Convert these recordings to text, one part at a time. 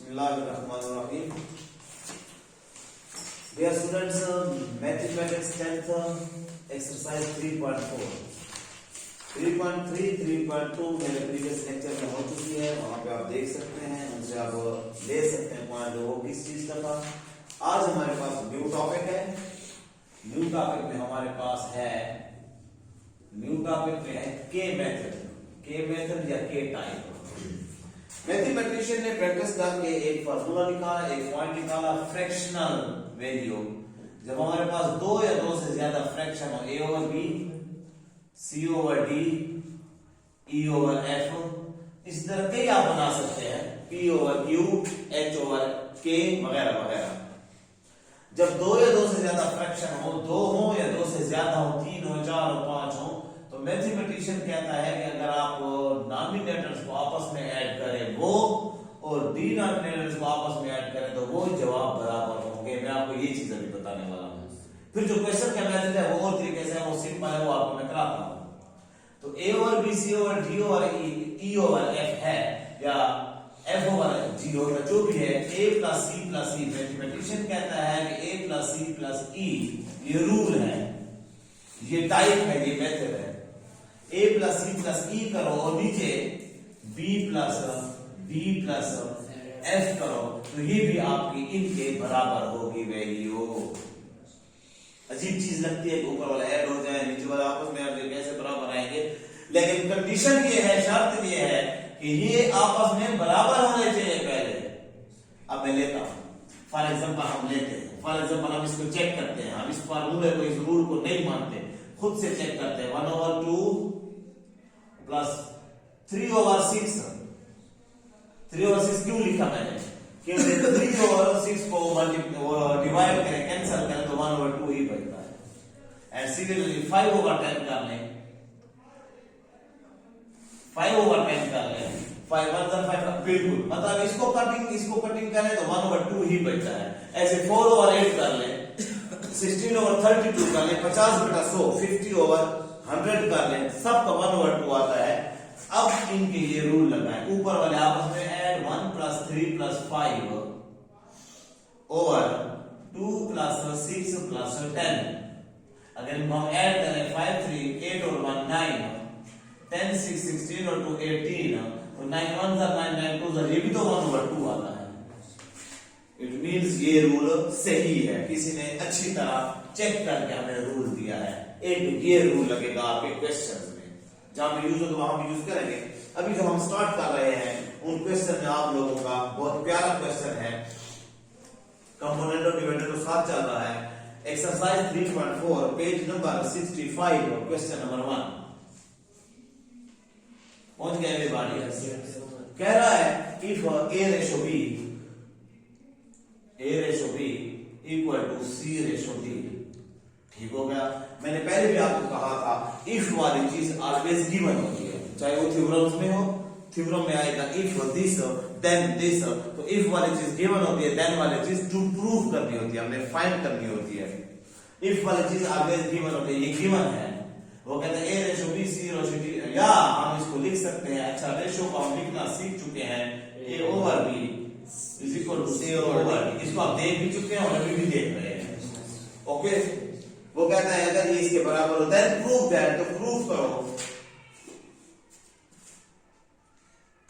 Bismillahirrahmanirrahim. Dear students, mathematics 10th exercise 3.4 3.3 3.2 मेरे previous lecture में हो चुकी है, वहां पे आप देख सकते हैं, उनसे आप ले सकते हैं पॉइंट वो किस चीज का था। आज हमारे पास न्यू टॉपिक है। न्यू टॉपिक में हमारे पास है के मेथड या के टाइप। मैथमेटिशियन ने प्रैक्टिस करके एक फार्मूला निकाला, एक पॉइंट निकाला, फ्रैक्शनल वैल्यू। जब हमारे पास दो या दो से ज्यादा फ्रैक्शन हो, a over b, c over d, e over f, इस तरह के आप बना सकते हैं, p over q, h over k वगैरह वगैरह। जब दो या दो से ज्यादा फ्रैक्शन हो, दो हो या दो से ज्यादा हो, तीन हो, चार हो, पांच हो, तो मैथमेटिशियन कहता है कि अगर आप नॉमिनेटर्स को आपस में ऐड करें वो और डिनोमिनेटर्स को आपस में ऐड करें तो वो जवाब बराबर होंगे। मैं आपको ये चीज अभी बताने वाला हूं। फिर जो क्वेश्चन का मेथड है वो और तरीके से है, वो सिंपल है, वो आपको मैं कराता हूं। तो a over b, c over d over e over f है, या f ओवर g ओवर जो भी है, a plus c plus e। Mathematician कहता है कि a plus c plus e ये रूल है, ये टाइप है, ये मेथड है। a plus c plus e करो और नीचे b प्लस f करो, तो ये भी आपकी इनके बराबर होगी वैल्यू। अजीब चीज लगती है कि ऊपर वाला ऐड हो जाए, नीचे वाला आपस में ऐड, कैसे बराबर आएंगे? लेकिन कंडीशन ये है, शर्त ये है कि ये आपस में बराबर होने चाहिए पहले। अब मैं लेता हूं, फॉर एग्जांपल हम लेते हैं, फॉर एग्जांपल हम इसको चेक करते हैं, हम इस फार्मूले को, इस रूल को नहीं मानते, खुद से चेक करते हैं। 1 ओवर 2 प्लस 3 ओवर 6, 3 ओवर 6 क्यों लिखा मैंने? क्योंकि 3 ओवर 6 को डिवाइड करें, कैंसिल करें तो 1 ओवर 2 ही बचता है। एंड सिमिलरली 5 ओवर 10 कर लें, 5 ओवर 10 कर लें, 5 1 5, बिल्कुल, मतलब इसको कटिंग करें तो 1 ओवर 2 ही बचता है। ऐसे 4 ओवर 8 कर लें, 16 ओवर 32 कर लें, 50 बटा 100, 50 ओवर 100 कर लें, सबका 1 ओवर 2 आता है। अब इनके ये रूल लगाएं, ऊपर वाले आपस में add 1 plus 3 plus 5 over 2 plus 6 plus 10। अगर इनको हम ऐड करें 5 3 8 और 1 9, 10 6 16 और 2 18, तो 9 1 9 9 2, ये भी तो 1 ओवर 2 आता है। इट मींस ये रूल सही है, किसी ने अच्छी तरह चेक करके हमें रूल दिया है। एक ये रूल लगेगा आपके क्वेश्चंस में, जहां पे यूज हो तो वहां भी यूज करेंगे। अभी जो हम स्टार्ट कर रहे हैं उन क्वेश्चन में आप लोगों का बहुत प्यारा क्वेश्चन है, कंपोनेंट और डिवाइडेड तो साथ चल रहा है। Exercise 3.4 page number 65, question number 1 पहुंच गए एवरीबॉडी। कह रहा है if a ratio b equal to c ratio d। ठीक हो गया। मैंने पहले भी आपको कहा था इफ वाली चीज ऑलवेज गिवन होती है, चाहे वो थ्योरम्स में हो, थ्योरम में आएगा इफ दिस देन दिस, तो इफ वाली चीज गिवन होती है, देन वाली चीज टू प्रूव करनी होती है, हमने फाइंड करनी होती है। इफ वाली चीज ऑलवेज गिवन होती है, ये गिवन है। वो कहते हैं a ratio b c ratio d, या हम इसको लिख सकते हैं, अच्छा रेशो को हम लिखना सीख चुके हैं, a over b is equal to c over d। इसको आप देख भी चुके हैं और अभी भी देख रहे हैं। ओके, वो कहता है अगर ये इसके बराबर होता है प्रूव दैट, तो प्रूव करो,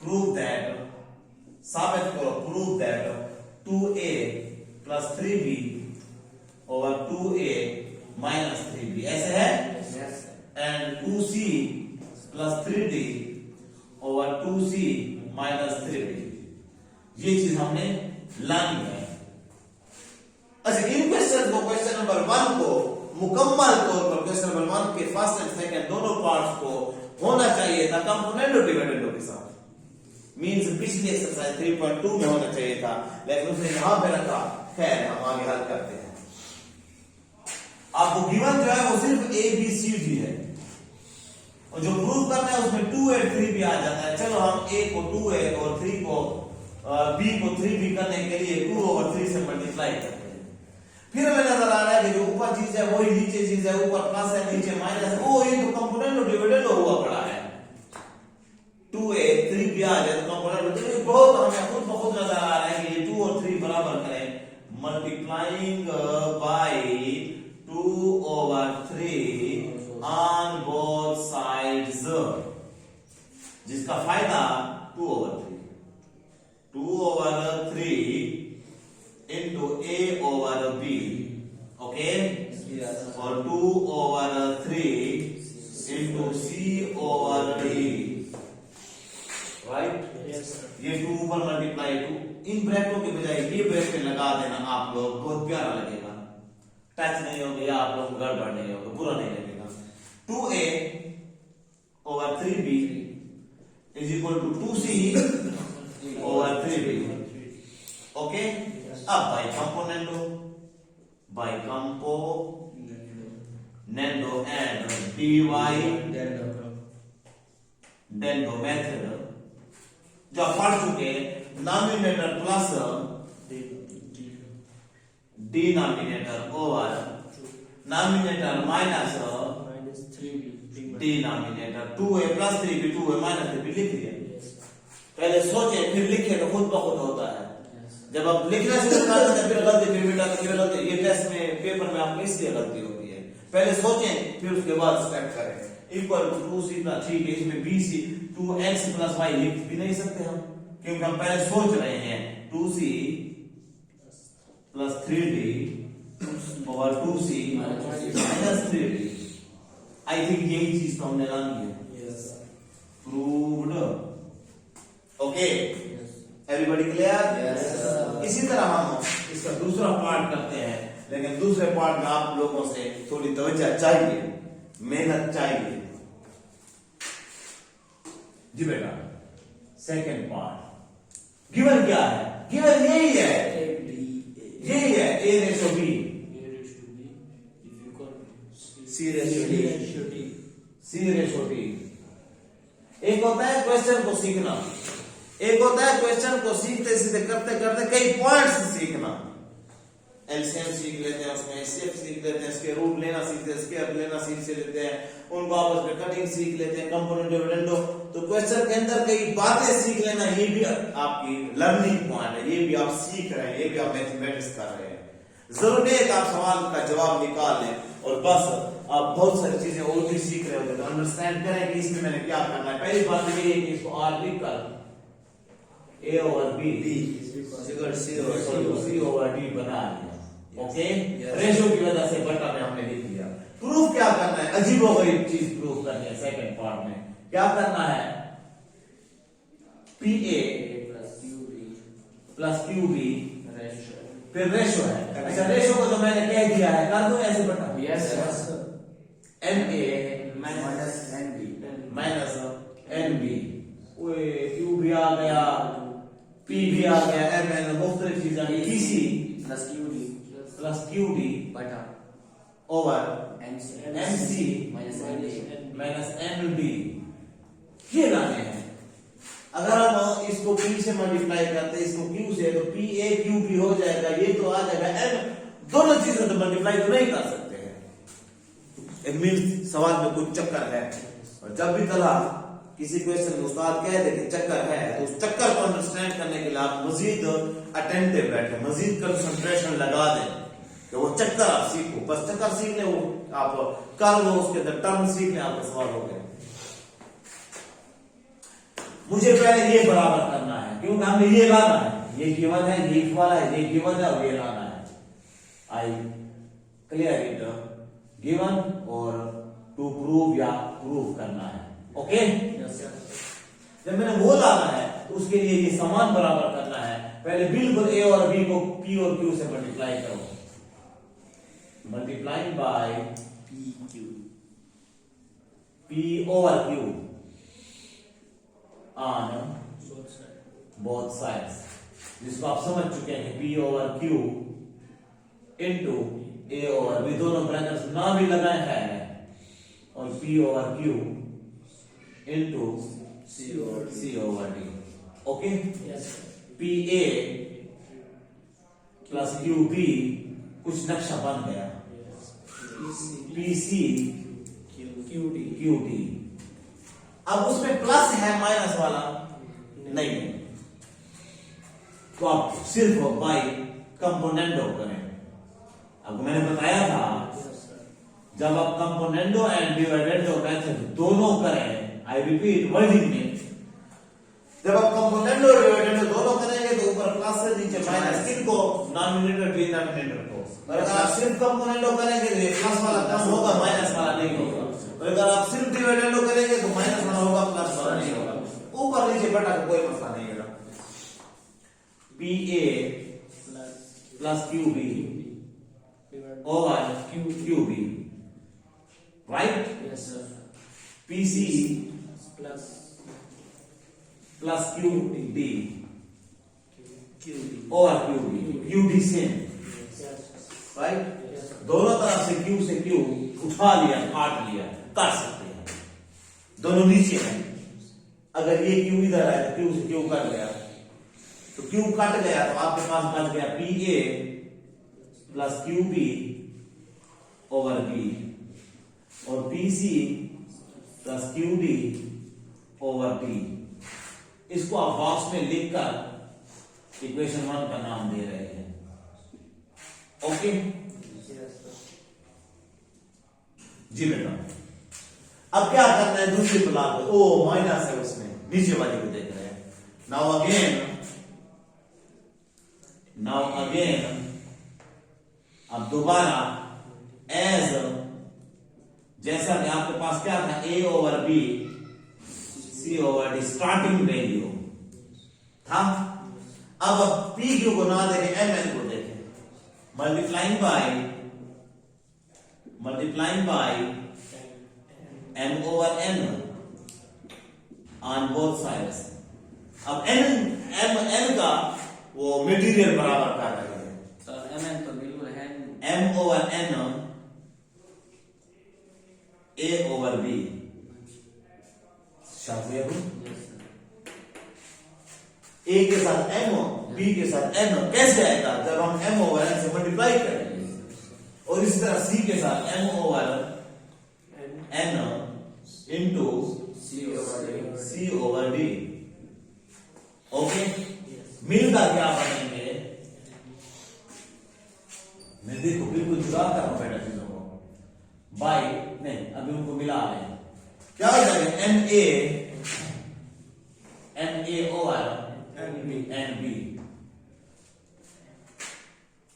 प्रूव दैट, साबित करो, prove that 2a plus 3b over 2a minus 3b, ऐसे है। And 2c plus 3d over 2c minus 3d, ये चीज हमने लानी है। अच्छा, इन क्वेश्चन को, क्वेश्चन नंबर 1 को मुकम्मल तौर पर, क्वेश्चन नंबर 1 के फर्स्ट एंड सेकंड दोनों पार्ट्स को होना चाहिए था कंपोनेंट और डिवाइडेंड के साथ। मींस पिछली एक्सरसाइज 3.2 में होना चाहिए था, लेकिन उसने यहां पे रखा। खैर, हम आगे हल करते हैं। आपको गिवन जो है वो सिर्फ a b c d है, और जो प्रूव करना है उसमें 2 और 3 भी आ जाता है। चलो हम a को 2a और 3 को b को 3b करने के लिए 2 ओवर 3 से मल्टीप्लाई करते हैं। फिर हमें नजर आ रहा है कि जो ऊपर चीज है वही नीचे चीज है, ऊपर प्लस है नीचे माइनस है। ओ, ये तो कंपोनेंट और डिविडेंड हुआ पड़ा है। 2a 3b आ जाए तो कंपोनेंट बहुत हमें खुद ब खुद नजर आ रहा है कि multiplying by 2/3 on both sides, जिसका फायदा 2/3 into A/B, ओके, और 2/3 into C/D, राइट। ये 2 ऊपर मल्टीप्लाई 2, इन ब्रैकेटों के बजाय ये ब्रैकेट लगा देना आप लोग, बहुत प्यारा लगेगा, टच नहीं होगा या आप लोग गड़बड़ नहीं होगा, बुरा नहीं लगेगा। 2A/3B is equal to 2C/3B, okay. अब बाई कंपोनेंटो एंड dy डेंडो मेथड जो पढ़ चुके, numerator plus denominator over numerator minus denominator, 2a plus 3b 2a minus 3b लिख दिया। पहले सोचे फिर लिखे तो खुद ब खुद होता है। जब आप लिखना शुरू कर देते फिर गलती, फिर बेटा फिर गलती, ये टेस्ट में पेपर में आपको इसलिए गलती होती है। पहले सोचें फिर उसके बाद स्टेप करें। इक्वल टू 2c प्लस 3, इसमें bc 2x प्लस y लिख भी नहीं सकते हम, क्योंकि हम पहले सोच रहे हैं 2c plus 3d over 2c minus 3d। I think यही चीज तो हमने लानी है, प्रूव्ड, ओके। Everybody clear? इसी तरह हम इसका दूसरा पार्ट करते हैं, लेकिन दूसरे पार्ट में आप लोगों से थोड़ी तवज्जो चाहिए, मेहनत चाहिए जी बेटा। सेकंड पार्ट गिवन क्या है? गिवन यही है, यही है, a ratio b c ratio d। एक होता है क्वेश्चन को सीखना, एक होता है क्वेश्चन को सीखते सीखते करते करते कई पॉइंट्स सीखना। एलसीएम सीख लेते हैं, उसमें एचसीएफ सीख लेते हैं, इसके रूट लेना सीखते हैं, स्क्वायर लेना सीख लेते हैं, उनको आपस में कटिंग सीख लेते हैं, कंपोनेंट डिविडेंडो। तो क्वेश्चन के अंदर कई बातें सीख लेना, ये भी आपकी लर्निंग पॉइंट है, ये भी आप सीख रहे हैं, ये भी आप मैथमेटिक्स कर रहे हैं। जरूरी है कि आप सवाल का जवाब निकाल लें और बस आप बहुत सारी चीजें और भी सीख रहे होते तो अंडरस्टैंड करें कि इसमें मैंने क्या करना है। पहली बात ये है कि इसको आर लिख कर a over b c over d बना लिया, ओके। रेशो की वजह से बटा में हमने लिख लिया। प्रूफ क्या करना है? अजीबोगरीब चीज प्रूफ करनी है। सेकंड पार्ट में क्या करना है? pa प्लस qb फिर रेशो है। अच्छा, रेशो को तो मैंने कह दिया है, कर दूं ऐसे बटा? Yes ma minus nb, q भी आ गया, p भी आ गया, mn मुख्तलिफ चीजें आ गई, pc प्लस qd बटा ओवर mc माइनस nb। ये लाने हैं। अगर हम इसको p से मल्टीप्लाई करते हैं, इसको q से, तो pa qb हो जाएगा, ये तो आ जाएगा m। दोनों चीजें तो मल्टीप्लाई तो नहीं कर सकते हैं, इट मींस सवाल में कुछ चक्कर है। और जब भी कला किसी क्वेश्चन में उस्ताद कह दे कि चक्कर है, तो उस चक्कर को अंडरस्टैंड करने के लिए आप मजीद अटेंटिव बैठे, मजीद कंसंट्रेशन लगा दें कि वो चक्कर आप सीखो। बस चक्कर सीख ले, वो आप कर लो, उसके अंदर टर्म सीख ले, आपका सवाल हो गया। मुझे पहले ये बराबर करना है, क्योंकि हमें ये लाना है, ये गिवन है, ये वाला है, ये गिवन है और ये लाना है। I clear it? गिवन और टू प्रूव या प्रूव करना है, ओके। जब मैंने वो लाना है तो उसके लिए ये समान बराबर करना है। पहले बिल्कुल a और b को p और q से मल्टीप्लाई करो, multiplying by p over q on both sides, जिसको आप समझ चुके हैं p over q into a over b, दोनों ब्रैकेट्स ना भी लगाए हैं, और p over q into c over d, okay. pa plus qb कुछ नक्शा बन गया, pc qd। अब उसमें प्लस है, माइनस वाला नहीं है, तो आप सिर्फ बाई कंपोनेंट करें। आपको मैंने बताया था जब आप कंपोनेंडो एंड डिवाइडेंडो मेथड दोनों करें, आई रिपीट वर्डिंग में, जब आप कंपोनेंडो और डिवाइडेंडो दोनों करेंगे तो ऊपर प्लस से नीचे माइनस, किनको नॉमिनेटर डिनोमिनेटर को। और अगर आप सिर्फ कंपोनेंडो करेंगे तो ये प्लस वाला कम होगा, माइनस वाला नहीं होगा। और अगर आप सिर्फ डिवाइडेंडो करेंगे तो माइनस वाला होगा, प्लस वाला नहीं होगा। ऊपर नीचे बटा का कोई मसला नहीं है। PA plus QB over QB, right? Yes, sir. PC Plus QD QD. over QD same, Yes, sir. right? Yes, sir. दोनों तरफ से Q से Q उठा लिया, काट लिया, कर सकते हैं, दोनों नीचे हैं। अगर ये Q इधर है तो Q से Q कट गया, तो Q कट गया तो आपके पास बच गया PA plus QB over B और PC plus QD over B। इसको आप बॉक्स में लिखकर इक्वेशन 1 का नाम दे रहे हैं। Okay Yes, sir. जी बेटा, अब क्या करना है, दूसरी ब्लॉक में ओ माइनस है, उसमें नीचे वाली को देख रहे हैं। नाउ अगेन अब दोबारा एज जैसा कि आपके पास क्या था, A over B C over D starting value था। अब PQ को ना देखें, MN को देखें, multiplying by M over N on both sides. अब N का वो मटेरियल बराबर कर रहे हैं, Sir, MN तो बिल्कुल है। M over N A over B। शादी Yes, sir. A के साथ M, B के साथ N कैसे आएगा, जब हम M ओवर N से मल्टीप्लाई करेंगे। और इसी तरह C के साथ M over N into C over D। Okay, मिलता क्या बनेंगे, मैं देखो बिल्कुल जुड़ा कर रहा हूं बेटा चीजों को, बाई नहीं अभी उनको मिला लें, क्या हो जाएगा NA over NB,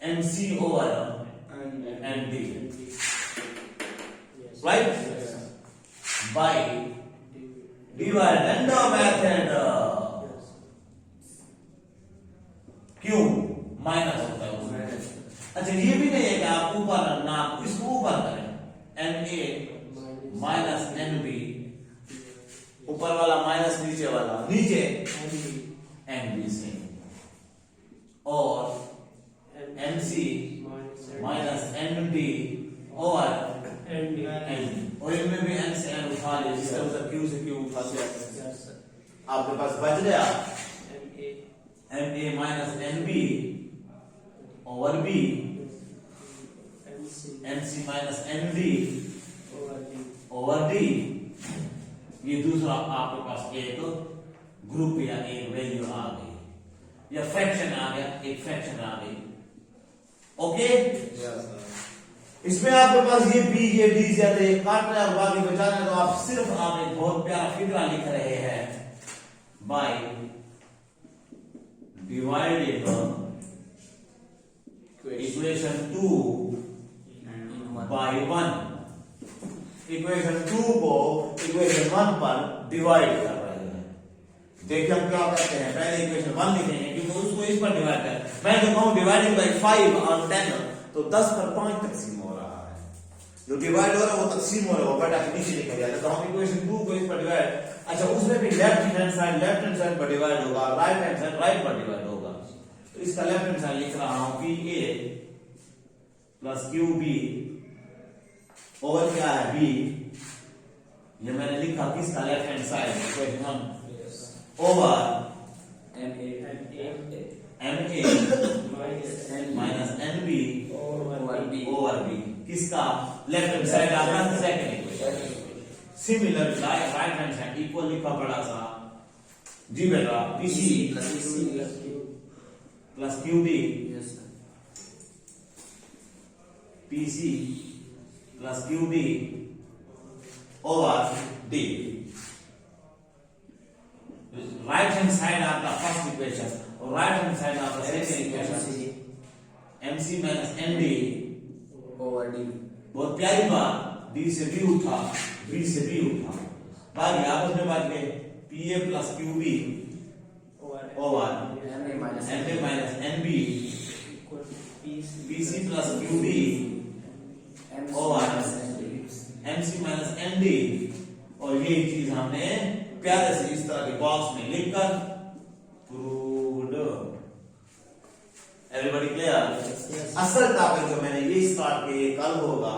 MC over ND, right? By dividend method, क्यों माइनस होता है उसमें। अच्छा ये भी नहीं है कि आप ऊपर ना इसको ऊपर करें, NA माइनस NB, ऊपर वाला माइनस नीचे वाला, नीचे NB से, और MC minus ND over ND, और इनमें भी N से N उठा लिया, जिससे उधर Q से Q उठा लिया, आपके पास बच गया MA minus NB over B, MC minus ND over D। ये दूसरा आपके पास एक ग्रुप या एक वैल्यू आ गई, या फ्रैक्शन आ गया, एक फ्रैक्शन आ गई। ओके, इसमें आपके पास ये B ये D ज्यादा ये काटना है और बाकी बचाना है, तो आप सिर्फ आप एक बहुत प्यारा फिगरा लिख रहे हैं, by divided equation 2 by 1। Equation 2 को इक्वेशन 1 पर डिवाइड कर रहे हैं। देखिए हम क्या करते हैं, पहले इक्वेशन 1 लिखेंगे क्योंकि उसको इस पर डिवाइड कर, मैं जो कहूं डिवाइडिंग बाय 5 और 10 तो 10 पर 5 तकसीम हो रहा है, जो डिवाइड हो रहा है वो तकसीम हो रहा है, वो बेटा के नीचे लिखा गया, तो हम इक्वेशन 2 को इस पर डिवाइड, अच्छा उसमें भी लेफ्ट हैंड साइड पर डिवाइड होगा, राइट हैंड साइड राइट पर डिवाइड होगा, तो इसका लेफ्ट हैंड साइड लिख रहा हूं PA प्लस QB ओवर क्या है B, ये मैंने लिखा किसका left hand side equation 1 over MA minus NB over B, किसका लेफ्ट हैंड साइड आपका second equation. Similar right hand side equal लिखा बड़ा सा जी बेटा, PC plus QD PC plus QD over D. Right hand side आपका first equation और right hand side आपका second equation MC minus MD over D. बहुत प्यारी बात, D से B उठा, B से B उठा, बाकी आपस में बात गए PA plus QB over MA minus MA minus MB PC plus QB over MC minus MD। और ये चीज हमने प्यारे से इस तरह के बॉक्स में लिखकर प्रूव्ड। Everybody clear? असल टॉपिक जो मैंने ये स्टार्ट किया कल होगा